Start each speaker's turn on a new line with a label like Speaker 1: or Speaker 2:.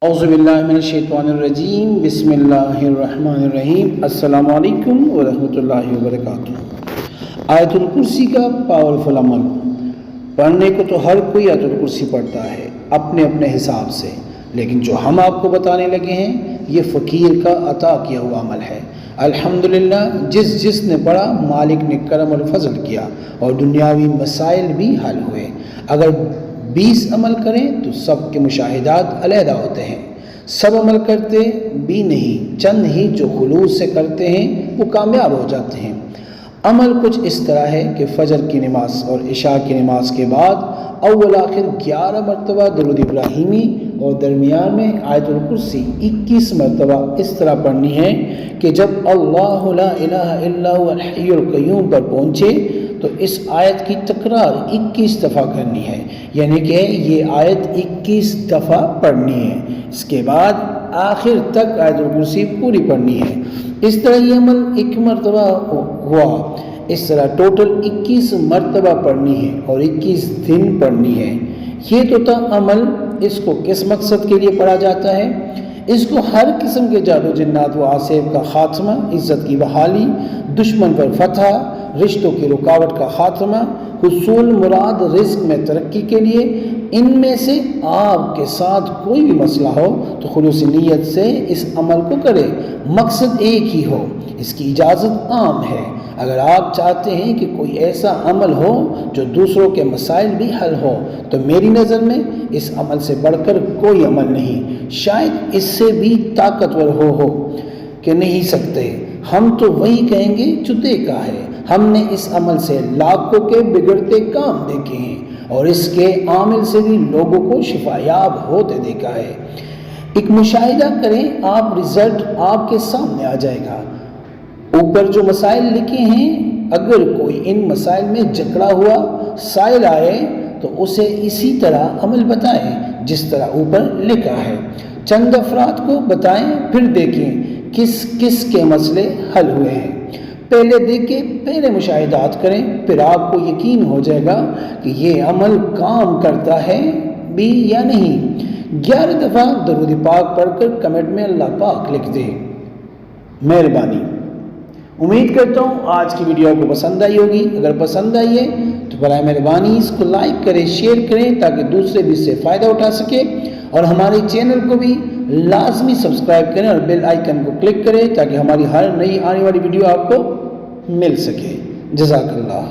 Speaker 1: اعوذ باللہ من الشیطان الرجیم بسم اللہ الرحمن الرحیم السلام علیکم ورحمۃ اللہ وبرکاتہ۔ آیت الکرسی کا پاورفل عمل پڑھنے کو تو ہر کوئی آیت الکرسی پڑھتا ہے اپنے اپنے حساب سے، لیکن جو ہم آپ کو بتانے لگے ہیں یہ فقیر کا عطا کیا ہوا عمل ہے۔ الحمدللہ جس نے پڑھا مالک نے کرم اور فضل کیا اور دنیاوی مسائل بھی حل ہوئے۔ اگر 20 عمل کریں تو سب کے مشاہدات علیحدہ ہوتے ہیں، سب عمل کرتے بھی نہیں، چند ہی جو خلوص سے کرتے ہیں وہ کامیاب ہو جاتے ہیں۔ عمل کچھ اس طرح ہے کہ فجر کی نماز اور عشاء کی نماز کے بعد اول آخر 11 مرتبہ درود ابراہیمی اور درمیان میں آیت الکرسی 21 مرتبہ اس طرح پڑھنی ہے کہ جب اللہ لا الہ الا هو الحی القیوم پر پہنچے تو اس آیت کی تکرار 21 دفعہ کرنی ہے، یعنی کہ یہ آیت 21 دفعہ پڑھنی ہے۔ اس کے بعد آخر تک آیت الکرسی پوری پڑھنی ہے۔ اس طرح یہ عمل 1 مرتبہ ہوا، اس طرح ٹوٹل 21 مرتبہ پڑھنی ہے اور 21 دن پڑھنی ہے۔ یہ تو تھا عمل، اس کو کس مقصد کے لیے پڑھا جاتا ہے؟ اس کو ہر قسم کے جادو جنات و آصف کا خاتمہ، عزت کی بحالی، دشمن پر فتح، رشتوں کی رکاوٹ کا خاتمہ، حصول مراد رزق میں ترقی کے لیے، ان میں سے آپ کے ساتھ کوئی بھی مسئلہ ہو تو خلوص نیت سے اس عمل کو کرے، مقصد ایک ہی ہو۔ اس کی اجازت عام ہے۔ اگر آپ چاہتے ہیں کہ کوئی ایسا عمل ہو جو دوسروں کے مسائل بھی حل ہو تو میری نظر میں اس عمل سے بڑھ کر کوئی عمل نہیں، شاید اس سے بھی طاقتور ہو کہ نہیں سکتے۔ ہم تو وہی کہیں گے جو دیکھا ہے۔ ہم نے اس عمل سے لاکھوں کے بگڑتے کام دیکھے ہیں اور اس کے عامل سے بھی لوگوں کو شفا یاب ہوتے دیکھا ہے۔ ایک مشاہدہ کریں، آپ رزلٹ آپ کے سامنے آ جائے گا۔ اوپر جو مسائل لکھے ہیں، اگر کوئی ان مسائل میں جکڑا ہوا سائل آئے تو اسے اسی طرح عمل بتائیں جس طرح اوپر لکھا ہے۔ چند افراد کو بتائیں، پھر دیکھیں کس کس کے مسئلے حل ہوئے ہیں۔ پہلے دیکھیں، پہلے مشاہدات کریں، پھر آپ کو یقین ہو جائے گا کہ یہ عمل کام کرتا ہے بھی یا نہیں۔ 11 دفعہ درود پاک پڑھ کر کمنٹ میں اللہ پاک لکھ دیں۔ مہربانی۔ امید کرتا ہوں آج کی ویڈیو آپ کو پسند آئی ہوگی۔ اگر پسند آئی ہے تو برائے مہربانی اس کو لائک کریں، شیئر کریں تاکہ دوسرے بھی اس سے فائدہ اٹھا سکے، اور ہمارے چینل کو بھی لازمی سبسکرائب کریں اور بیل آئیکن کو کلک کریں تاکہ ہماری ہر نئی آنے والی ویڈیو آپ کو مل سکے۔ جزاک اللہ۔